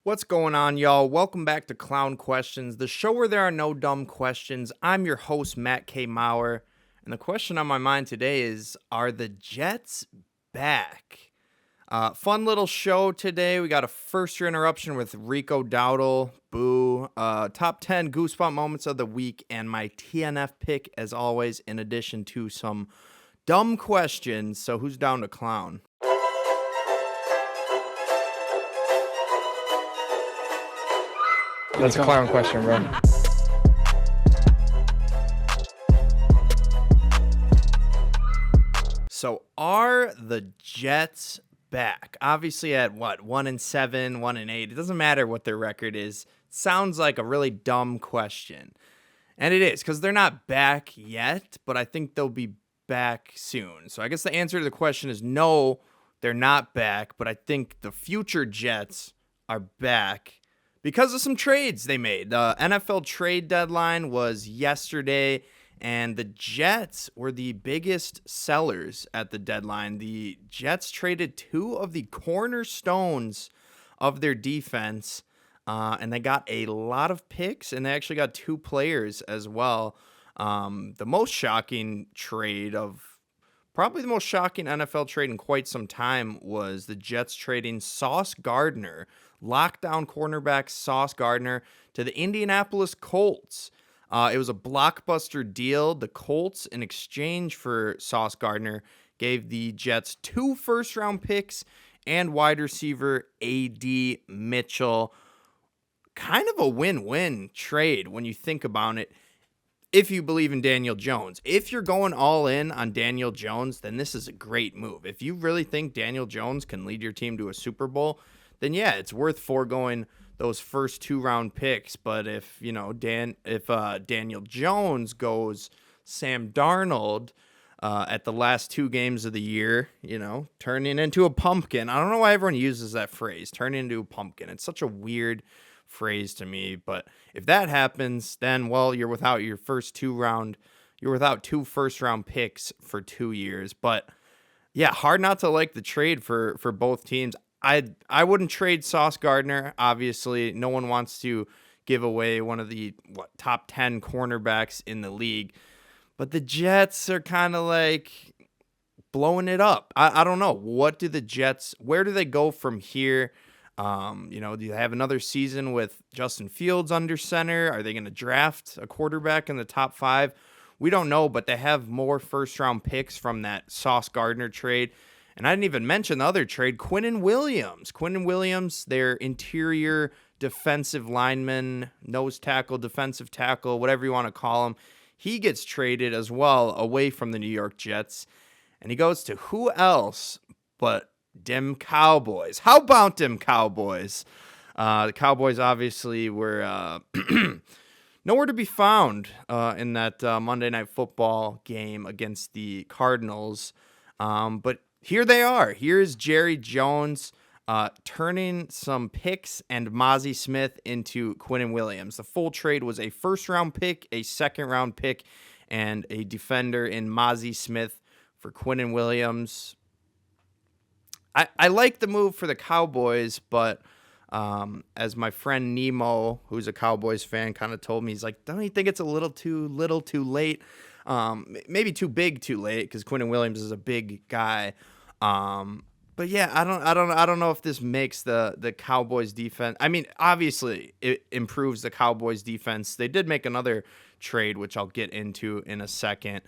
What's going on, y'all? Welcome back to Clown Questions, the show where there are no dumb questions. I'm your host, Matt K. Maurer, and the question on my mind today is, are the Jets back? Fun little show today. We got a first-year interruption with Rico Dowdle, boo, top 10 Goosebump moments of the week, and my TNF pick, as always, in addition to some dumb questions. So who's down to clown? That's a clown question, bro. So are the Jets back? Obviously at 1-7, 1-8. It doesn't matter what their record is. Sounds like a really dumb question. And it is, because they're not back yet, but I think they'll be back soon. So I guess the answer to the question is no, they're not back, but I think the future Jets are back because of some trades they made. The NFL trade deadline was yesterday, and the Jets were the biggest sellers at the deadline. The Jets traded two of the cornerstones of their defense, and they got a lot of picks, and they actually got two players as well. The most shocking trade probably the most shocking NFL trade in quite some time was the Jets trading Sauce Gardner, lockdown cornerback Sauce Gardner, to the Indianapolis Colts. It was a blockbuster deal. The Colts, in exchange for Sauce Gardner, gave the Jets 2 first-round picks and wide receiver A.D. Mitchell. Kind of a win-win trade when you think about it, if you believe in Daniel Jones. If you're going all in on Daniel Jones, then this is a great move. If you really think Daniel Jones can lead your team to a Super Bowl, then yeah, it's worth foregoing those first 2-round picks. But if Daniel Jones goes Sam Darnold at the last 2 games of the year, turning into a pumpkin. I don't know why everyone uses that phrase, turning into a pumpkin. It's such a weird phrase to me, but if that happens, then you're without your you're without 2 first-round picks for 2 years. But yeah, hard not to like the trade for both teams. I wouldn't trade Sauce Gardner. Obviously, no one wants to give away one of the top 10 cornerbacks in the league. But the Jets are kind of like blowing it up. I don't know. Where do they go from here? Do you have another season with Justin Fields under center? Are they going to draft a quarterback in the top 5? We don't know, but they have more first-round picks from that Sauce Gardner trade. And I didn't even mention the other trade, Quinnen Williams. Quinnen Williams, their interior defensive lineman, nose tackle, defensive tackle, whatever you want to call him. He gets traded as well away from the New York Jets. And he goes to who else but dem Cowboys. How about dem Cowboys? The Cowboys obviously were nowhere to be found in that Monday Night Football game against the Cardinals. But here they are. Here's Jerry Jones turning some picks and Mozzie Smith into Quinnen Williams. The full trade was a first-round pick, a second-round pick, and a defender in Mozzie Smith for Quinnen Williams. I like the move for the Cowboys, but as my friend Nemo, who's a Cowboys fan, kind of told me, he's like, don't you think it's a little too late? Maybe too big too late, because Quinnen Williams is a big guy. But yeah, I don't know if this makes the Cowboys defense. I mean, obviously it improves the Cowboys defense. They did make another trade, which I'll get into in a second.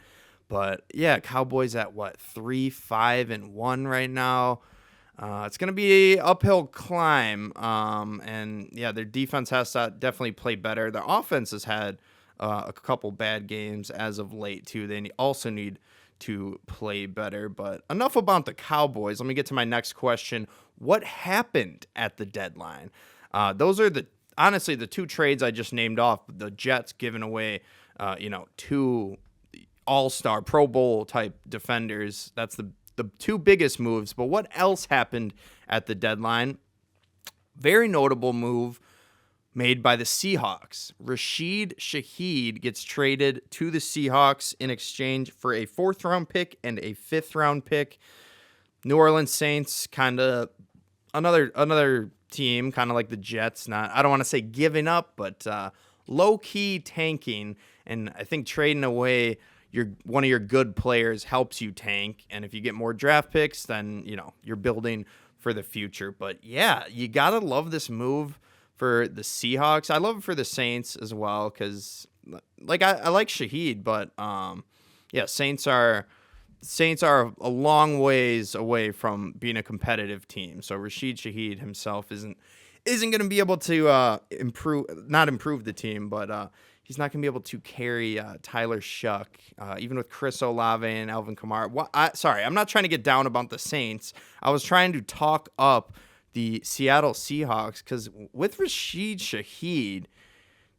But yeah, Cowboys at 3-5-1 right now. It's going to be an uphill climb. And yeah, their defense has to definitely play better. Their offense has had a couple bad games as of late too. They also need to play better. But enough about the Cowboys. Let me get to my next question. What happened at the deadline? Those are honestly the 2 trades I just named off. The Jets giving away, 2 all-star Pro Bowl type defenders. That's the 2 biggest moves. But what else happened at the deadline? Very notable move made by the Seahawks. Rashid Shaheed gets traded to the Seahawks in exchange for a 4th-round pick and a 5th-round pick. New Orleans Saints, kind of another team, kind of like the Jets. I don't want to say giving up, but low-key tanking. And I think trading away one of your good players helps you tank. And if you get more draft picks, then, you're building for the future. But yeah, you got to love this move for the Seahawks. I love it for the Saints as well, because like I like Shaheed, but yeah, Saints are a long ways away from being a competitive team. So Rashid Shaheed himself isn't going to be able to not improve the team, but he's not going to be able to carry Tyler Shuck, even with Chris Olave and Alvin Kamara. Sorry, I'm not trying to get down about the Saints. I was trying to talk up the Seattle Seahawks, because with Rashid Shaheed,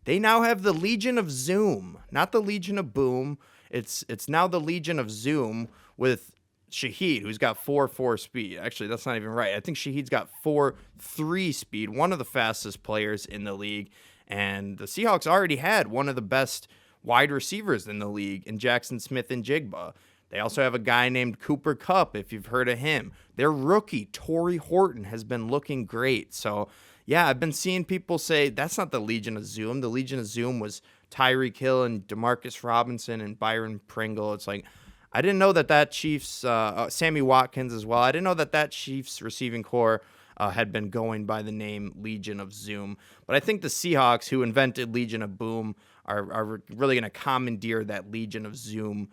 they now have the Legion of Zoom, not the Legion of Boom. It's now the Legion of Zoom with Shaheed, who's got 4.4 speed. Actually, that's not even right. I think Shaheed's got 4.3 speed, one of the fastest players in the league. And the Seahawks already had one of the best wide receivers in the league in Jackson Smith and Jigba. They also have a guy named Cooper Kupp, if you've heard of him. Their rookie, Torrey Horton, has been looking great. So, yeah, I've been seeing people say that's not the Legion of Zoom. The Legion of Zoom was Tyreek Hill and Demarcus Robinson and Byron Pringle. It's like, I didn't know that Chiefs, Sammy Watkins as well, I didn't know that Chiefs receiving core had been going by the name Legion of Zoom. But I think the Seahawks, who invented Legion of Boom, are really going to commandeer that Legion of Zoom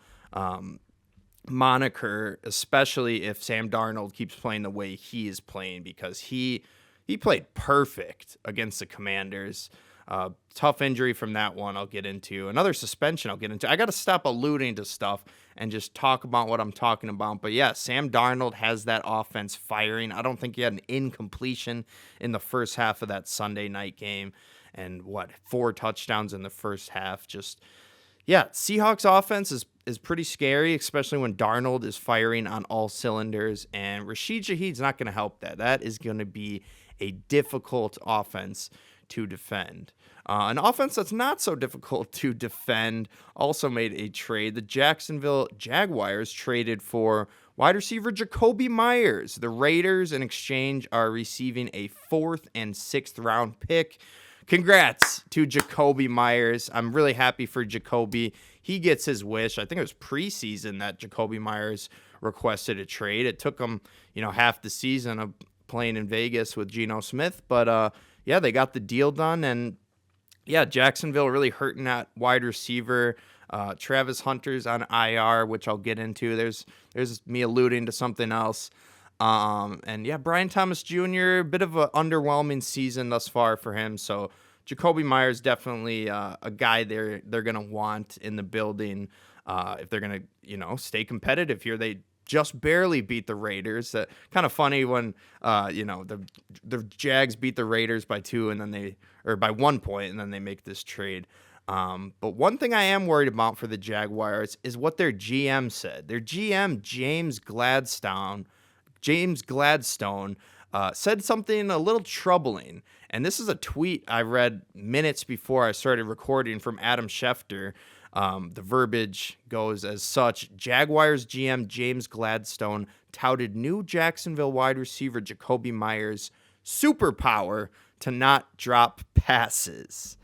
moniker, especially if Sam Darnold keeps playing the way he is playing, because he played perfect against the Commanders. Tough injury from that one I'll get into. Another suspension I'll get into. I got to stop alluding to stuff and just talk about what I'm talking about. But yeah, Sam Darnold has that offense firing. I don't think he had an incompletion in the first half of that Sunday night game. And 4 touchdowns in the first half. Seahawks offense is pretty scary, especially when Darnold is firing on all cylinders. And Rashid Shaheed's not going to help that. That is going to be a difficult offense to defend. An offense that's not so difficult to defend also made a trade. The Jacksonville Jaguars traded for wide receiver Jacoby Myers. The Raiders, in exchange, are receiving a 4th and 6th round pick. Congrats to Jacoby Myers. I'm really happy for Jacoby. He gets his wish. I think it was preseason that Jacoby Myers requested a trade. It took him, half the season of playing in Vegas with Geno Smith, but yeah, they got the deal done. And yeah, Jacksonville really hurting at wide receiver. Travis Hunter's on IR, which I'll get into. There's me alluding to something else. And yeah, Brian Thomas Jr., a bit of an underwhelming season thus far for him. So Jacoby Myers definitely a guy they're going to want in the building if they're going to, stay competitive here. They just barely beat the Raiders. Kind of funny when, the Jags beat the Raiders by 2 and then by 1 point, and then they make this trade. But one thing I am worried about for the Jaguars is what their GM said. Their GM, James Gladstone, said something a little troubling. And this is a tweet I read minutes before I started recording from Adam Schefter. The verbiage goes as such. Jaguars GM James Gladstone touted new Jacksonville wide receiver Jacoby Myers' superpower to not drop passes.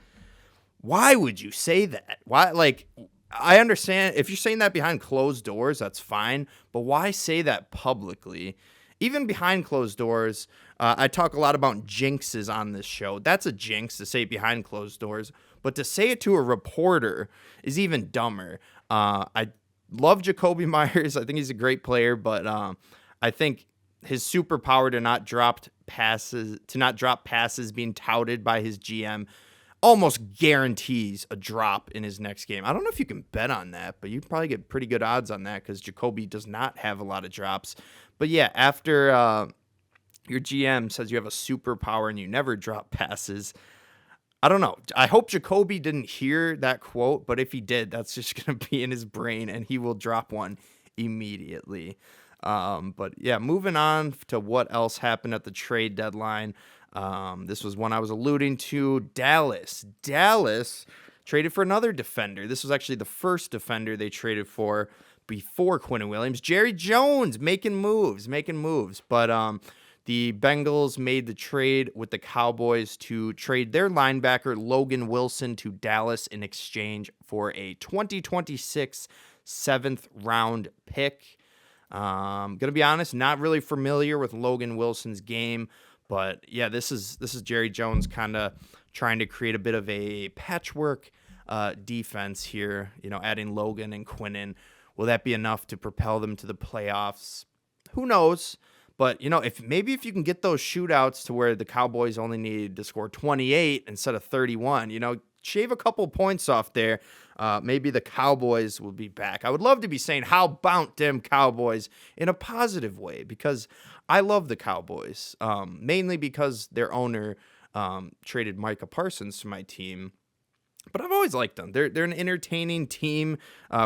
Why would you say that? Why? I understand if you're saying that behind closed doors, that's fine. But why say that publicly? Even behind closed doors, I talk a lot about jinxes on this show. That's a jinx to say it behind closed doors. But to say it to a reporter is even dumber. I love Jacoby Myers. I think he's a great player, but I think his superpower to not drop passes being touted by his GM almost guarantees a drop in his next game. I don't know if you can bet on that, but you probably get pretty good odds on that because Jacoby does not have a lot of drops. But yeah, after your GM says you have a superpower and you never drop passes, I don't know. I hope Jacoby didn't hear that quote, but if he did, that's just going to be in his brain and he will drop one immediately. But yeah, moving on to what else happened at the trade deadline. This was one I was alluding to. Dallas traded for another defender. This was actually the first defender they traded for before Quinnen Williams. Jerry Jones making moves. But The Bengals made the trade with the Cowboys to trade their linebacker Logan Wilson to Dallas in exchange for a 2026 7th-round pick. Gonna be honest, not really familiar with Logan Wilson's game, but yeah, this is Jerry Jones kind of trying to create a bit of a patchwork defense here. Adding Logan and Quinnen. Will that be enough to propel them to the playoffs? Who knows? But, if you can get those shootouts to where the Cowboys only need to score 28 instead of 31, shave a couple points off there, maybe the Cowboys will be back. I would love to be saying, how about them Cowboys in a positive way, because I love the Cowboys, mainly because their owner traded Micah Parsons to my team. But I've always liked them. They're an entertaining team.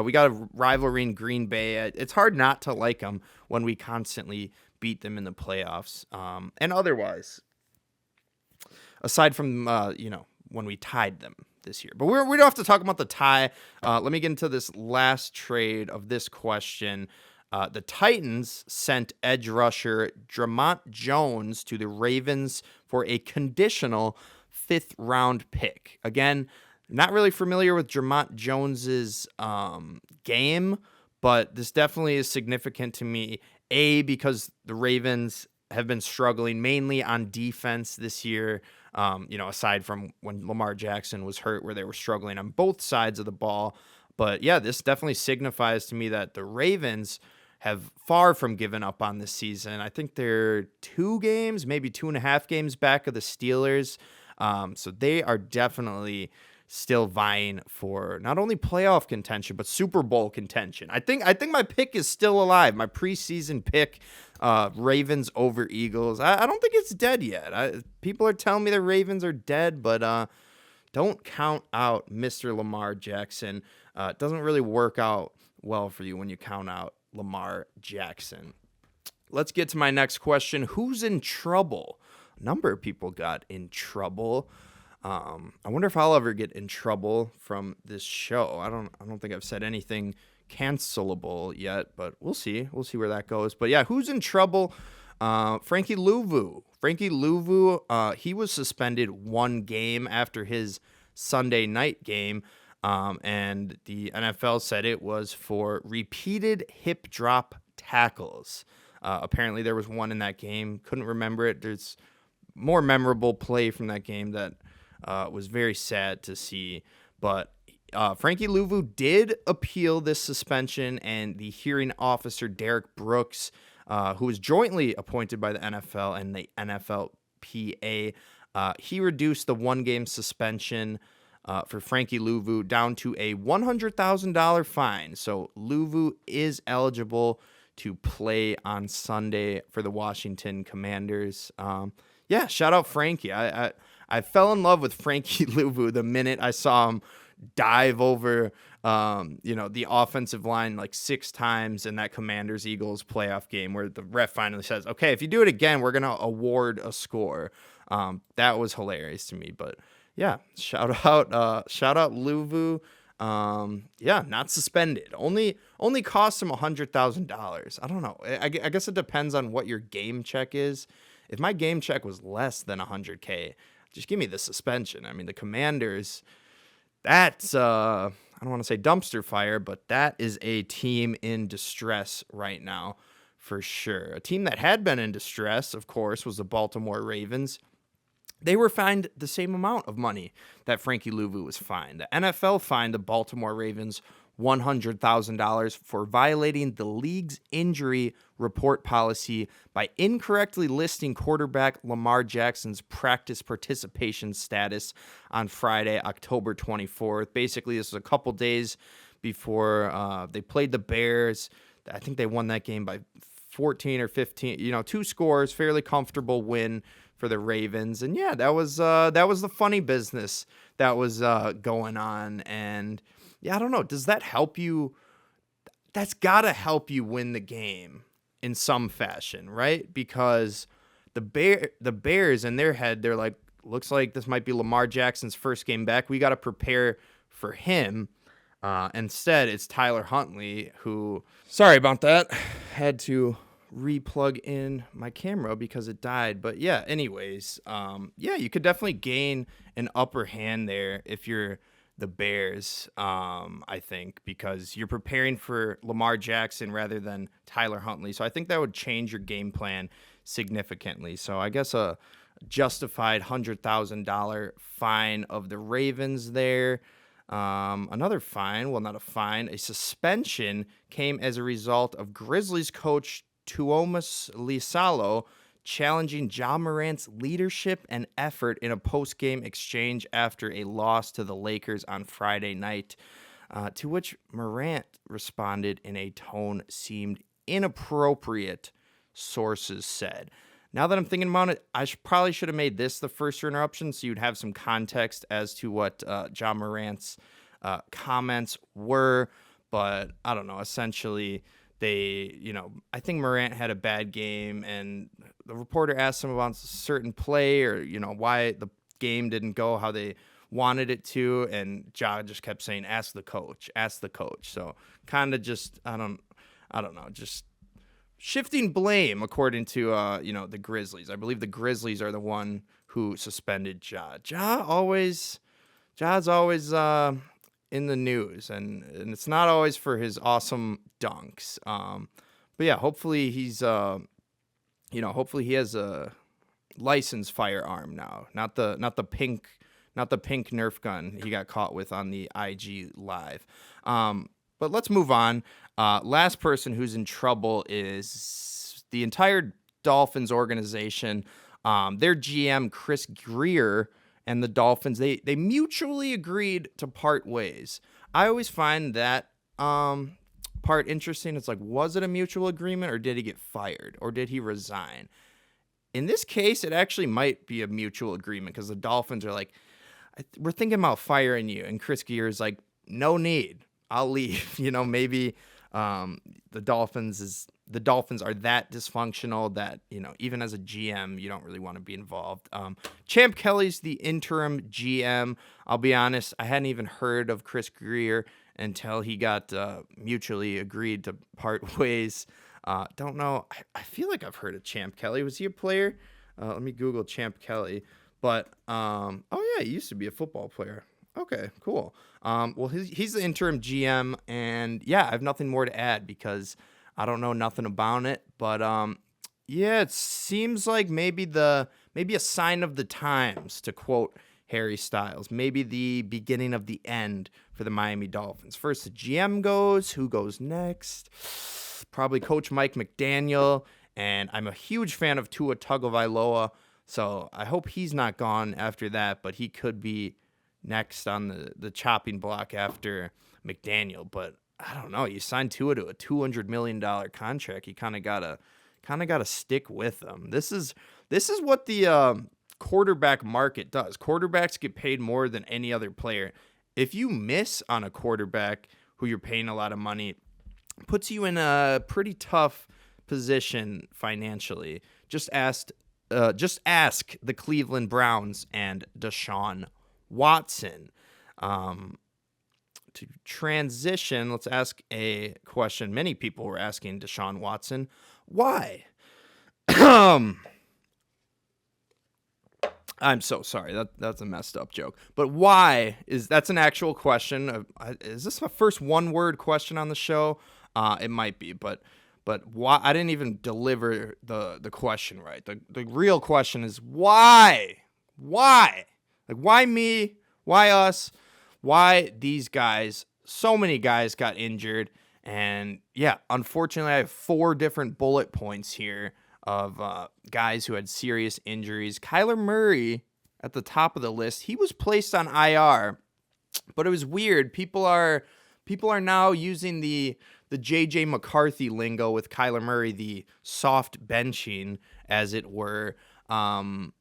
We got a rivalry in Green Bay. It's hard not to like them when we constantly beat them in the playoffs and otherwise, aside from, when we tied them this year. But we don't have to talk about the tie. Let me get into this last trade of this question. The Titans sent edge rusher Dramont Jones to the Ravens for a conditional 5th-round pick. Again, not really familiar with Dramont Jones's game, but this definitely is significant to me. Because the Ravens have been struggling mainly on defense this year, aside from when Lamar Jackson was hurt, where they were struggling on both sides of the ball. But yeah, this definitely signifies to me that the Ravens have far from given up on this season. I think they're 2 games, maybe 2.5 games back of the Steelers. So they are definitely still vying for not only playoff contention, but Super Bowl contention. I think my pick is still alive. My preseason pick, Ravens over Eagles. I don't think it's dead yet. People are telling me the Ravens are dead, but don't count out Mr. Lamar Jackson. It doesn't really work out well for you when you count out Lamar Jackson. Let's get to my next question. Who's in trouble? A number of people got in trouble. I wonder if I'll ever get in trouble from this show. I don't think I've said anything cancelable yet, but we'll see. We'll see where that goes. But yeah, who's in trouble? Frankie Louvu. Frankie Louvu, he was suspended 1 game after his Sunday night game. And the NFL said it was for repeated hip drop tackles. Apparently there was one in that game. Couldn't remember it. There's more memorable play from that game that was very sad to see. But Frankie Louvu did appeal this suspension, and the hearing officer, Derek Brooks, who was jointly appointed by the NFL and the NFLPA, he reduced the 1-game suspension for Frankie Louvu down to a $100,000 fine. So Louvu is eligible to play on Sunday for the Washington Commanders. Yeah, shout out Frankie. I fell in love with Frankie Louvu the minute I saw him dive over, the offensive line like 6 times in that Commanders-Eagles playoff game, where the ref finally says, okay, if you do it again, we're going to award a score. That was hilarious to me. But yeah, shout out Louvu. Not suspended. Only cost him $100,000. I don't know. I guess it depends on what your game check is. If my game check was less than $100K, just give me the suspension. I mean, the Commanders, that's, I don't want to say dumpster fire, but that is a team in distress right now for sure. A team that had been in distress, of course, was the Baltimore Ravens. They were fined the same amount of money that Frankie Louvu was fined. The NFL fined the Baltimore Ravens $100,000 for violating the league's injury report policy by incorrectly listing quarterback Lamar Jackson's practice participation status on Friday, October 24th. Basically, this was a couple days before they played the Bears. I think they won that game by 14 or 15, 2 scores, fairly comfortable win for the Ravens. And yeah, that was the funny business that was going on. And yeah, I don't know. Does that help you? That's got to help you win the game in some fashion, right? Because the Bears in their head, they're like, looks like this might be Lamar Jackson's first game back. We got to prepare for him. Instead, it's Tyler Huntley who, sorry about that, had to re-plug in my camera because it died. But yeah, anyways, yeah, you could definitely gain an upper hand there if you're the Bears, I think, because you're preparing for Lamar Jackson rather than Tyler Huntley. So I think that would change your game plan significantly. So I guess a justified $100,000 fine of the Ravens there. Another fine, well, not a fine, a suspension came as a result of Grizzlies coach Tuomas Lisalo challenging Ja Morant's leadership and effort in a post-game exchange after a loss to the Lakers on Friday night, to which Morant responded in a tone seemed inappropriate, sources said. Now that I'm thinking about it, I probably should have made this the first interruption so you'd have some context as to what Ja Morant's comments were. But I don't know. Essentially, I think Morant had a bad game, and the reporter asked him about a certain play or, why the game didn't go how they wanted it to. And Ja just kept saying, ask the coach. So kind of just, I don't know, just shifting blame according to the Grizzlies. I believe the Grizzlies are the one who suspended Ja. Ja's always in the news, and it's not always for his awesome dunks. But yeah, hopefully hopefully he has a licensed firearm now, not the pink Nerf gun he got caught with on the IG live. But let's move on. Last person who's in trouble is the entire Dolphins organization. Their GM, Chris Grier, and the Dolphins, they mutually agreed to part ways. I always find that part interesting. It's like, was it a mutual agreement, or did he get fired, or did he resign? In this case, it actually might be a mutual agreement because the Dolphins are like, we're thinking about firing you. And Chris Grier is like, no need. I'll leave. Maybe the Dolphins are that dysfunctional that, even as a GM, you don't really want to be involved. Champ Kelly's the interim GM. I'll be honest, I hadn't even heard of Chris Grier until he got mutually agreed to part ways. Don't know. I feel like I've heard of Champ Kelly. Was he a player? Let me Google Champ Kelly. But, oh yeah, he used to be a football player. Okay, cool. Well, he's the interim GM, and yeah, I have nothing more to add because I don't know nothing about it. But yeah, it seems like maybe a sign of the times, to quote Harry Styles. Maybe the beginning of the end for the Miami Dolphins. First, the GM goes. Who goes next? Probably Coach Mike McDaniel, and I'm a huge fan of Tua Tagovailoa, so I hope he's not gone after that, but he could be next on the chopping block after McDaniel. But I don't know. You signed Tua to a $200 million contract. You kind of gotta stick with them. This is what the quarterback market does. Quarterbacks get paid more than any other player. If you miss on a quarterback who you're paying a lot of money, it puts you in a pretty tough position financially. Just ask the Cleveland Browns and Deshaun Watson. To transition, let's ask a question many people were asking Deshaun Watson. Why? I'm so sorry. That's a messed up joke. But why that's an actual question. Is this my first one-word question on the show? It might be, but why? I didn't even deliver the question right. The real question is why? Why? Like, why me? Why us? Why these guys? So many guys got injured. And yeah, unfortunately, I have 4 different bullet points here of guys who had serious injuries. Kyler Murray at the top of the list. He was placed on IR, but it was weird. People are now using the JJ McCarthy lingo with Kyler Murray, the soft benching, as it were. And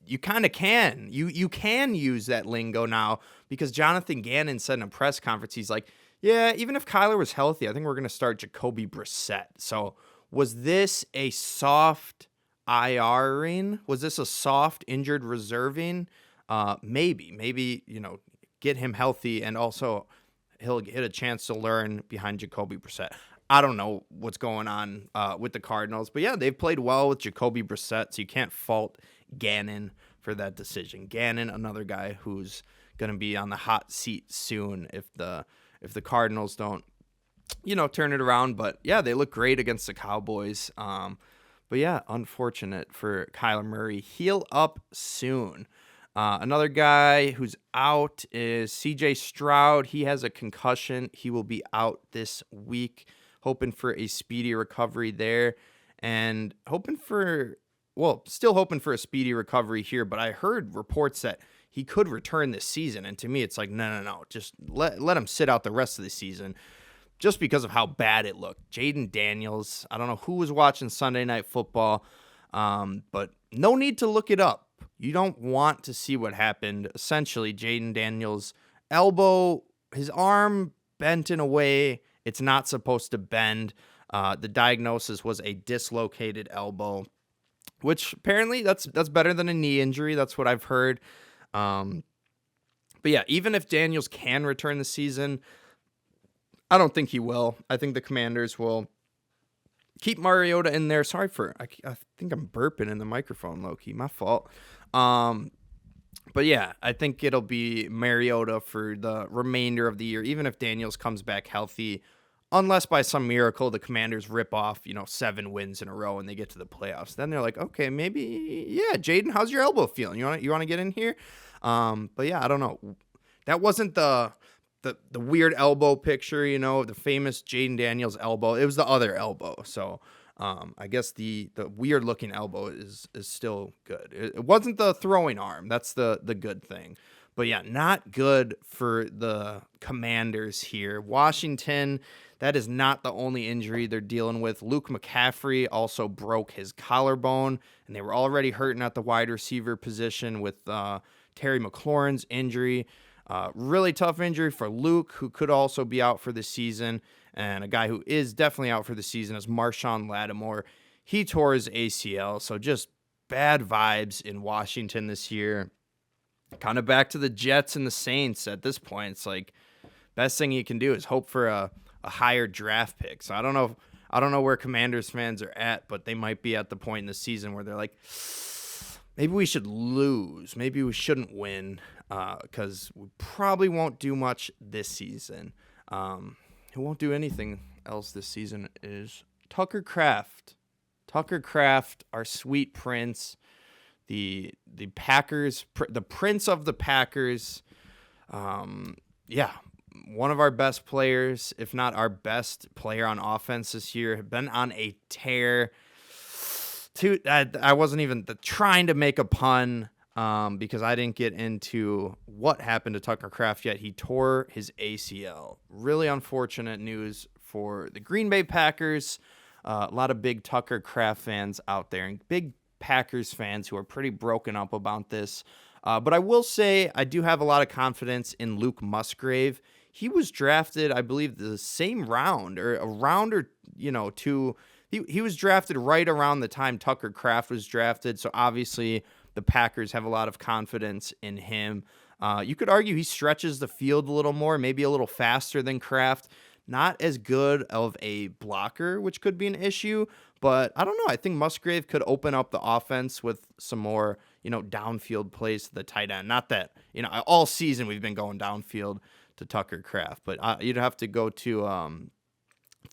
you kind of can. You can use that lingo now because Jonathan Gannon said in a press conference, he's like, yeah, even if Kyler was healthy, I think we're going to start Jacoby Brissett. So was this a soft IR-ing? Was this a soft injured reserving? Maybe, get him healthy, and also he'll get a chance to learn behind Jacoby Brissett. I don't know what's going on with the Cardinals. But yeah, they've played well with Jacoby Brissett, so you can't fault Gannon for that decision. Gannon, another guy who's going to be on the hot seat soon if the Cardinals don't, turn it around. But yeah, they look great against the Cowboys. But yeah, unfortunate for Kyler Murray. Heal up soon. Another guy who's out is CJ Stroud. He has a concussion. He will be out this week. Hoping for a speedy recovery there. And still hoping for a speedy recovery here. But I heard reports that he could return this season. And to me, it's like, no. Just let him sit out the rest of the season. Just because of how bad it looked. Jaden Daniels, I don't know who was watching Sunday Night Football, but no need to look it up. You don't want to see what happened. Essentially, Jaden Daniels' elbow, his arm bent in a way it's not supposed to bend. The diagnosis was a dislocated elbow, which apparently that's better than a knee injury. That's what I've heard. But yeah, even if Daniels can return the season, I don't think he will. I think the Commanders will keep Mariota in there. Sorry I think I'm burping in the microphone, low-key. My fault. But yeah, I think it'll be Mariota for the remainder of the year, even if Daniels comes back healthy. Unless by some miracle the Commanders rip off, 7 wins in a row and they get to the playoffs. Then they're like, okay, maybe, yeah, Jaden, how's your elbow feeling? You want to get in here? But yeah, I don't know. That wasn't the weird elbow picture, the famous Jaden Daniels elbow. It was the other elbow. So I guess the weird looking elbow is still good. It wasn't the throwing arm. That's the good thing. But yeah, not good for the Commanders here. Washington, that is not the only injury they're dealing with. Luke McCaffrey also broke his collarbone, and they were already hurting at the wide receiver position with Terry McLaurin's injury. Really tough injury for Luke, who could also be out for the season. And a guy who is definitely out for the season is Marshawn Lattimore. He tore his ACL, so just bad vibes in Washington this year. Kind of back to the Jets and the Saints at this point. It's like best thing you can do is hope for a higher draft pick. So I don't know where Commanders fans are at, but they might be at the point in the season where they're like, maybe we should lose. Maybe we shouldn't win because we probably won't do much this season. Who won't do anything else this season is Tucker Kraft. Tucker Kraft, our sweet prince, the Packers, the prince of the Packers. Yeah, one of our best players, if not our best player on offense this year, have been on a tear. I wasn't even trying to make a pun because I didn't get into what happened to Tucker Kraft yet. He tore his ACL. Really unfortunate news for the Green Bay Packers. A lot of big Tucker Kraft fans out there and big Packers fans who are pretty broken up about this. But I will say I do have a lot of confidence in Luke Musgrave. He was drafted, I believe, the same round or a round or, two. He was drafted right around the time Tucker Kraft was drafted. So obviously the Packers have a lot of confidence in him. You could argue he stretches the field a little more, maybe a little faster than Kraft. Not as good of a blocker, which could be an issue. But I don't know. I think Musgrave could open up the offense with some more, downfield plays to the tight end. Not that, all season we've been going downfield to Tucker Kraft. But you'd have to go to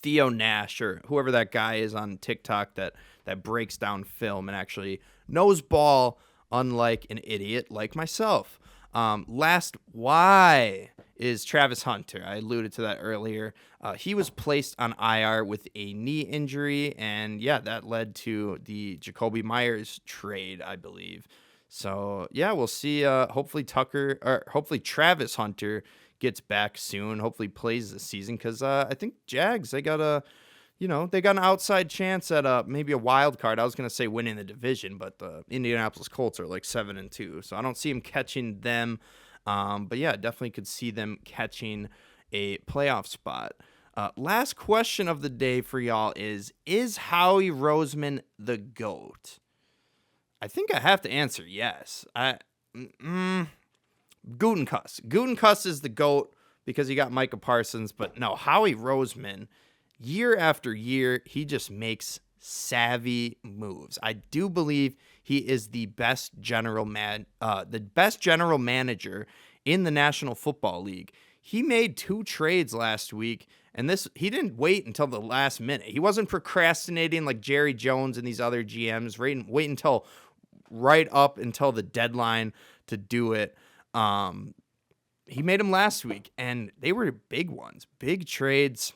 Theo Nash or whoever that guy is on TikTok that breaks down film and actually knows ball, unlike an idiot like myself. Last Y is Travis Hunter. I alluded to that earlier. He was placed on IR with a knee injury, and yeah, that led to the Jacoby Myers trade, I believe. So yeah, we'll see. Hopefully Travis Hunter gets back soon. Hopefully plays this season because I think Jags, they got an outside chance at maybe a wild card. I was gonna say winning the division, but the Indianapolis Colts are like 7-2, so I don't see him catching them. But yeah, definitely could see them catching a playoff spot. Last question of the day for y'all is Howie Roseman the GOAT? I think I have to answer yes. Gutekunst. Gutekunst is the GOAT because he got Micah Parsons, but no, Howie Roseman year after year, he just makes savvy moves. I do believe he is the best general manager in the National Football League. He made 2 trades last week, and he didn't wait until the last minute. He wasn't procrastinating like Jerry Jones and these other GMs, wait until right up until the deadline to do it. He made them last week, and they were big ones, big trades.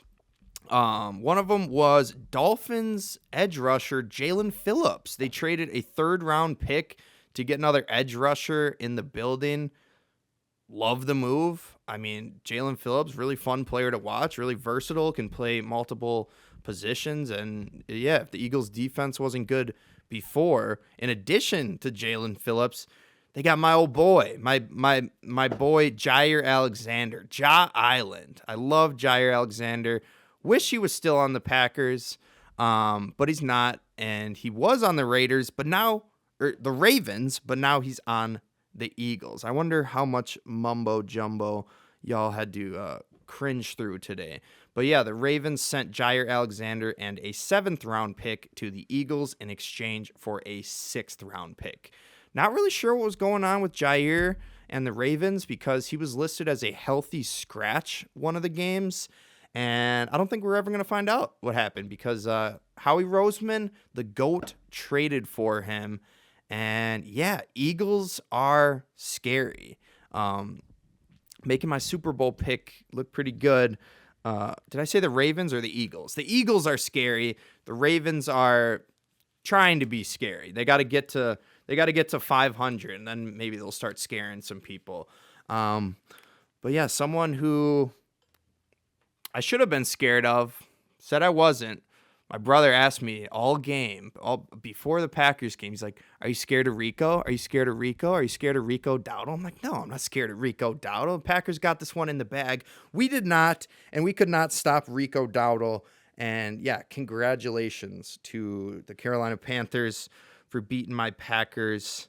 One of them was Dolphins edge rusher Jalen Phillips. They traded a 3rd-round pick to get another edge rusher in the building. Love the move. I mean, Jalen Phillips, really fun player to watch, really versatile, can play multiple positions. And yeah, if the Eagles defense wasn't good before, in addition to Jalen Phillips, they got my old boy, my boy Jair Alexander, Ja Island. I love Jair Alexander. Wish he was still on the Packers, but he's not. And he was on the Ravens, but now he's on the Eagles. I wonder how much mumbo jumbo y'all had to cringe through today. But yeah, the Ravens sent Jair Alexander and a 7th-round pick to the Eagles in exchange for a 6th-round pick. Not really sure what was going on with Jair and the Ravens because he was listed as a healthy scratch one of the games. And I don't think we're ever going to find out what happened because Howie Roseman, the GOAT, traded for him. And yeah, Eagles are scary. Making my Super Bowl pick look pretty good. Did I say the Ravens or the Eagles? The Eagles are scary. The Ravens are trying to be scary. They got to get to 500, and then maybe they'll start scaring some people. But yeah, someone who I should have been scared of, said I wasn't. My brother asked me all before the Packers game. He's like, "Are you scared of Rico? Are you scared of Rico? Are you scared of Rico Dowdle?" I'm like, "No, I'm not scared of Rico Dowdle. The Packers got this one in the bag. We did not, and we could not stop Rico Dowdle." And yeah, congratulations to the Carolina Panthers for beating my Packers.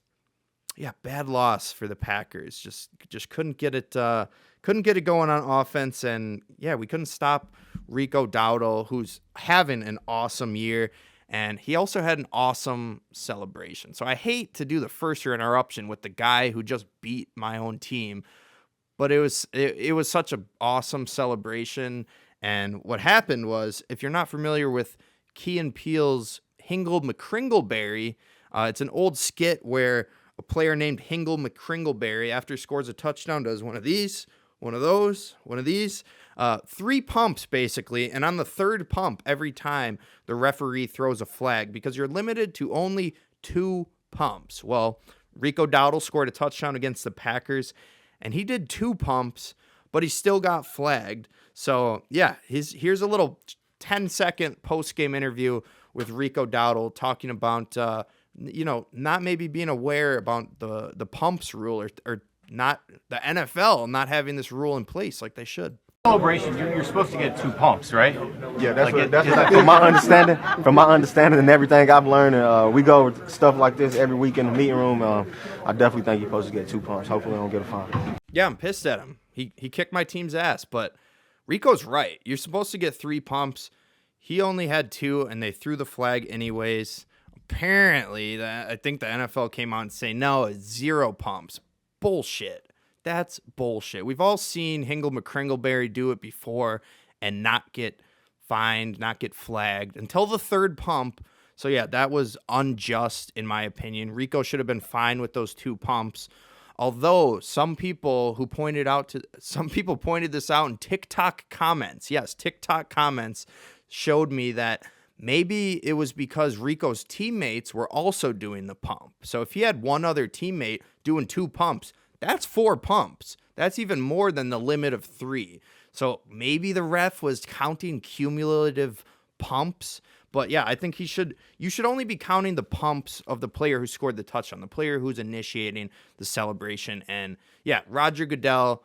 Yeah, bad loss for the Packers. Just couldn't get it going on offense, and yeah, we couldn't stop Rico Dowdle, who's having an awesome year, and he also had an awesome celebration. So I hate to do the first year interruption with the guy who just beat my own team, but it was such an awesome celebration. And what happened was, if you're not familiar with Key and Peele's Hingle McCringleberry, it's an old skit where a player named Hingle McCringleberry, after he scores a touchdown, does one of these, one of those, one of these, 3 pumps basically. And on the 3rd pump, every time the referee throws a flag, because you're limited to only 2 pumps. Well, Rico Dowdle scored a touchdown against the Packers, and he did 2 pumps, but he still got flagged. So yeah, here's a little 10-second post-game interview with Rico Dowdle talking about not maybe being aware about the pumps rule or not the NFL not having this rule in place like they should. Celebration, you're supposed to get 2 pumps, right? Yeah, that's from my understanding. From my understanding and everything I've learned, we go over stuff like this every week in the meeting room. I definitely think you're supposed to get 2 pumps. Hopefully, I don't get a fine. Yeah, I'm pissed at him. He kicked my team's ass, but Rico's right. You're supposed to get 3 pumps. He only had 2, and they threw the flag anyways. Apparently, I think the NFL came out and say no, it's 0 pumps. Bullshit. That's bullshit. We've all seen Hingle McCringleberry do it before and not get fined, not get flagged until the 3rd pump. So yeah, that was unjust in my opinion. Rico should have been fine with those 2 pumps. Although some people pointed this out in TikTok comments. Yes, TikTok comments showed me that maybe it was because Rico's teammates were also doing the pump. So if he had one other teammate doing 2 pumps, that's 4 pumps. That's even more than the limit of 3. So maybe the ref was counting cumulative pumps. But yeah, I think you should only be counting the pumps of the player who scored the touchdown, the player who's initiating the celebration. And yeah, Roger Goodell,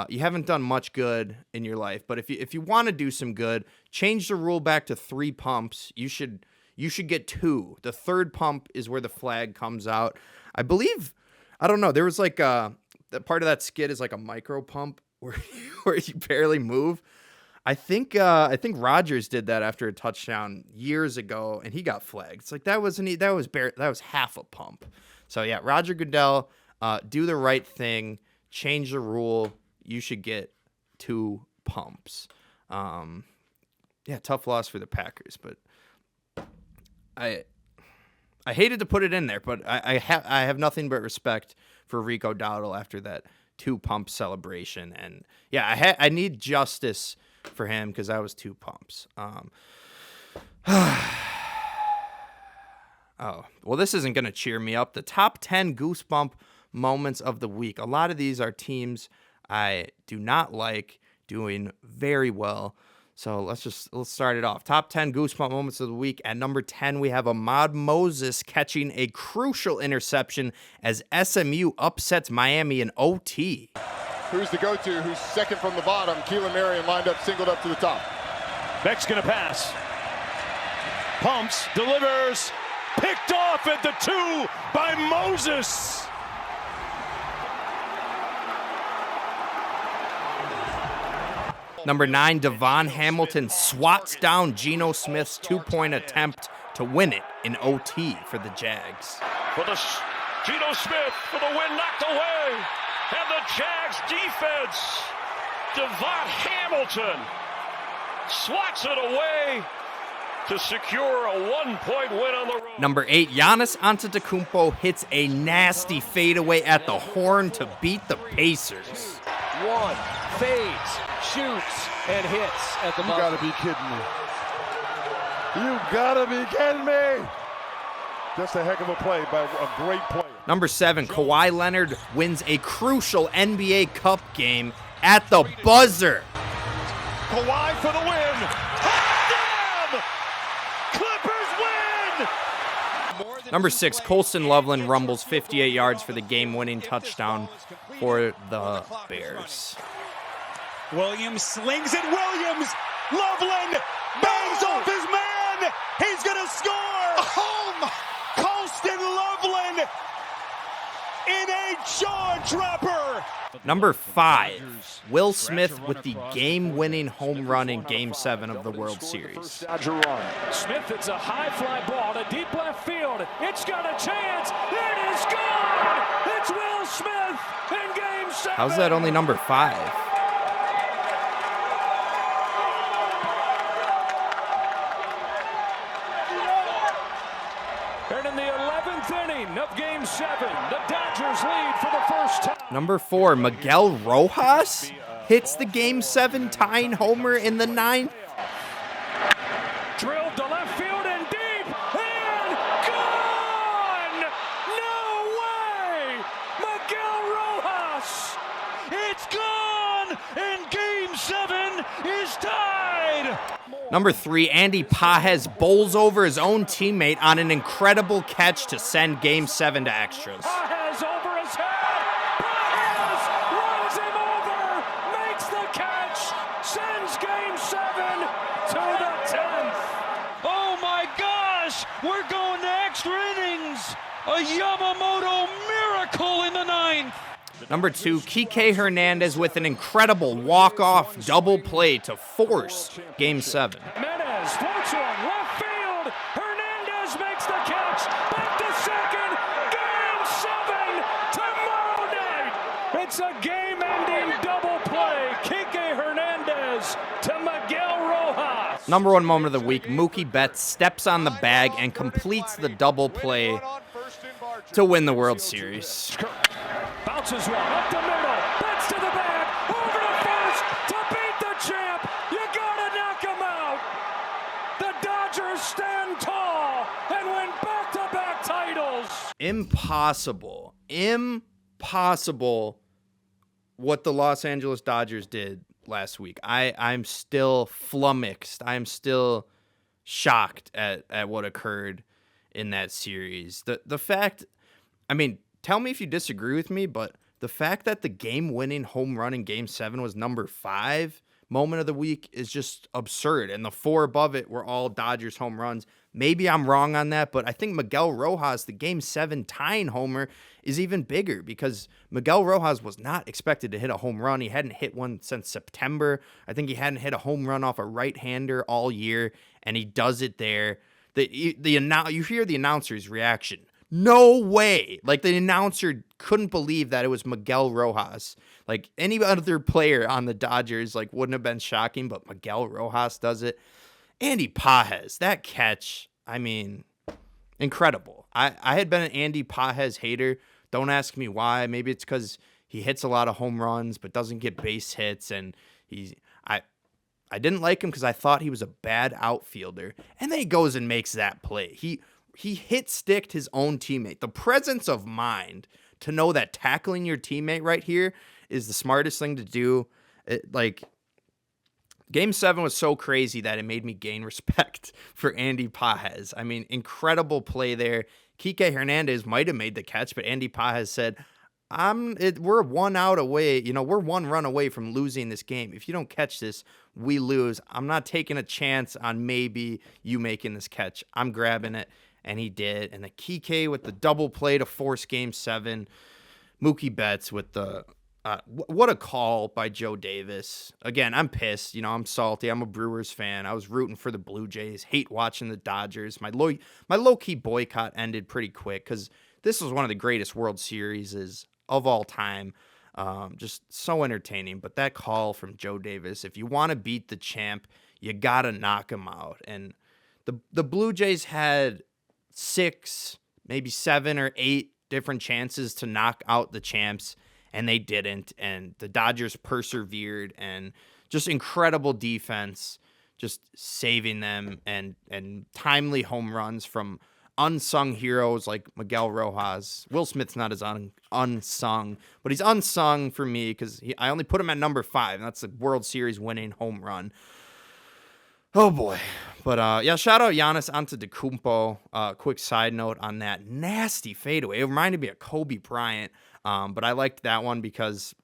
you haven't done much good in your life, but if you want to do some good, change the rule back to 3 pumps. You should get 2. The 3rd pump is where the flag comes out. I believe, I don't know, there was like that part of that skit is like a micro pump where you barely move. I think Rodgers did that after a touchdown years ago, and he got flagged. It's like that was half a pump. So yeah, Roger Goodell, do the right thing, change the rule. You should get 2 pumps. Yeah, tough loss for the Packers, but I hated to put it in there, but I have nothing but respect for Rico Dowdle after that 2 pump celebration, and yeah, I need justice for him because that was 2 pumps. Oh, well, this isn't going to cheer me up. The top 10 Goosebump moments of the week. A lot of these are teams I do not like doing very well. So let's start it off. Top 10 Goosebump moments of the week. At number 10, we have Ahmad Moses catching a crucial interception as SMU upsets Miami in OT. Who's the go-to? Who's second from the bottom? Keelan Marion lined up, singled up to the top. Beck's gonna pass. Pumps, delivers, picked off at the 2 by Moses. Number 9, Devon Hamilton swats down Geno Smith's 2-point attempt to win it in OT for the Jags. For the Geno Smith for the win, knocked away. And the Jags defense, Devon Hamilton swats it away to secure a 1-point win on the road. Number 8, Giannis Antetokounmpo hits a nasty fadeaway at the horn to beat the Pacers. 1, fades, shoots, and hits at the You buzzer. gotta be kidding me. You gotta be kidding me. Just a heck of a play by a great player. Number 7, Kawhi Leonard wins a crucial NBA Cup game at the buzzer. Kawhi for the win. Touchdown! Clippers win! Number 6, Colston Loveland rumbles 58 yards for the game-winning touchdown for the Bears. Williams slings it. Williams, Loveland bangs off his man. He's gonna score. Home. Colston Loveland in a jaw-dropper. Number 5, Will Smith with the game-winning home run in Game 7 of the World Series. Smith hits a high fly ball to deep left field. It's got a chance. It is gone. It's Will Smith in Game 7. How's that only number 5? And in the 11th inning of Game 7, the Dodgers lead for the first time. Number 4, Miguel Rojas hits the Game 7 tying homer in the 9th. Drilled to left field and deep and gone! No way! Miguel Rojas! It's gone! And Game 7 is tied! Number 3, Andy Pajes bowls over his own teammate on an incredible catch to send Game 7 to extras. Pajes over his head! Pajes runs him over! Makes the catch! Sends Game 7 to the 10th! Oh my gosh, we're going to extra innings. A Yamamoto miracle in the 9th. Number 2, Kike Hernandez with an incredible walk-off double play to force Game 7. Menez floats on left field. Hernandez makes the catch. Back to second. Game 7 tomorrow night. It's a game-ending double play. Kike Hernandez to Miguel Rojas. Number 1 moment of the week, Mookie Betts steps on the bag and completes the double play to win the World Series. Bounces one up the middle. Betts to the bag. Over to first to beat the champ. You gotta knock him out. The Dodgers stand tall and win back-to-back titles. Impossible what the Los Angeles Dodgers did last week. I'm still flummoxed. I'm still shocked at what occurred in that series. The fact, I mean, tell me if you disagree with me, but the fact that the game-winning home run in Game 7 was number 5 moment of the week is just absurd. And the 4 above it were all Dodgers home runs. Maybe I'm wrong on that, but I think Miguel Rojas, the Game 7 tying homer, is even bigger because Miguel Rojas was not expected to hit a home run. He hadn't hit one since September. I think he hadn't hit a home run off a right-hander all year, and he does it there. You hear the announcer's reaction. No way. Like, the announcer couldn't believe that it was Miguel Rojas. Like, any other player on the Dodgers, like, wouldn't have been shocking, but Miguel Rojas does it. Andy Pages, that catch, I mean, incredible. I had been an Andy Pages hater. Don't ask me why. Maybe it's because he hits a lot of home runs but doesn't get base hits, and I didn't like him because I thought he was a bad outfielder. And then he goes and makes that play. He hit-sticked his own teammate. The presence of mind to know that tackling your teammate right here is the smartest thing to do. Game 7 was so crazy that it made me gain respect for Andy Pages. I mean, incredible play there. Kike Hernandez might have made the catch, but Andy Pages said, we're 1 out away. We're 1 run away from losing this game. If you don't catch this, we lose. I'm not taking a chance on maybe you making this catch. I'm grabbing it, and he did. And the Kike with the double play to force Game 7. Mookie Betts with the... what a call by Joe Davis. Again, I'm pissed. I'm salty. I'm a Brewers fan. I was rooting for the Blue Jays. Hate watching the Dodgers. My low-key boycott ended pretty quick because this was one of the greatest World Series of all time. Just so entertaining. But that call from Joe Davis, if you want to beat the champ, you got to knock him out. And the Blue Jays had 6, maybe 7 or 8 different chances to knock out the champs, and they didn't, and the Dodgers persevered, and just incredible defense, just saving them, and timely home runs from unsung heroes like Miguel Rojas. Will Smith's not as unsung, but he's unsung for me because I only put him at number 5, and that's the World Series winning home run. Oh, boy. But, shout out Giannis Antetokounmpo. Quick side note on that nasty fadeaway. It reminded me of Kobe Bryant. But I liked that one because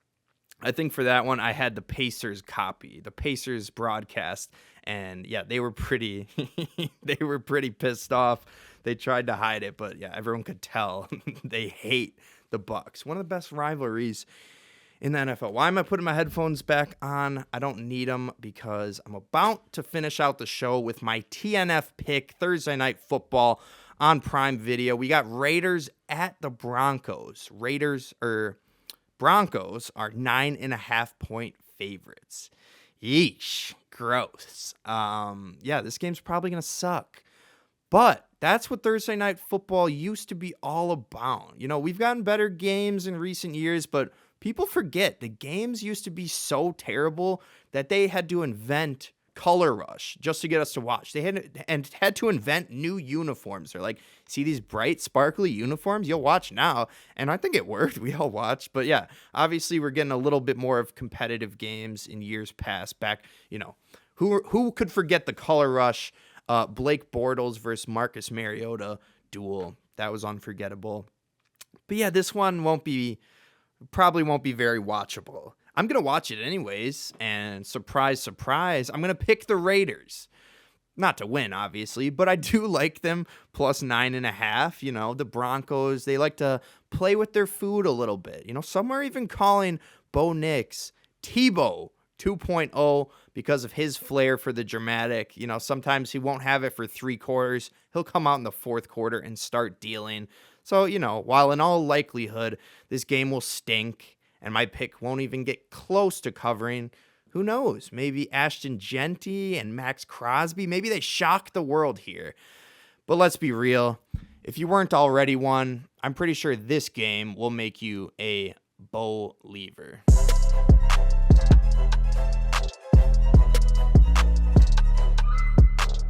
I think for that one I had the Pacers copy, the Pacers broadcast, and yeah, they were pretty pissed off. They tried to hide it, but yeah, everyone could tell they hate the Bucks. One of the best rivalries in the NFL. Why am I putting my headphones back on? I don't need them because I'm about to finish out the show with my TNF pick, Thursday Night Football on Prime Video. We got Raiders at the Broncos. Broncos are 9.5-point favorites. Yeesh, gross. This game's probably going to suck. But that's what Thursday Night Football used to be all about. We've gotten better games in recent years, but people forget the games used to be so terrible that they had to invent Color Rush just to get us to watch. They had to invent new uniforms. They're like, see these bright, sparkly uniforms? You'll watch now. And I think it worked. We all watched. But yeah, obviously we're getting a little bit more of competitive games in years past. Back, who could forget the Color Rush, Blake Bortles versus Marcus Mariota duel? That was unforgettable. But yeah, this one probably won't be very watchable. I'm going to watch it anyways, and surprise, surprise, I'm going to pick the Raiders. Not to win, obviously, but I do like them plus 9.5. The Broncos, they like to play with their food a little bit. Some are even calling Bo Nix Tebow 2.0 because of his flair for the dramatic. Sometimes he won't have it for 3 quarters. He'll come out in the 4th quarter and start dealing. So, while in all likelihood, this game will stink, and my pick won't even get close to covering, who knows? Maybe Ashton Genty and Max Crosby, maybe they shock the world here. But let's be real. If you weren't already one, I'm pretty sure this game will make you a believer.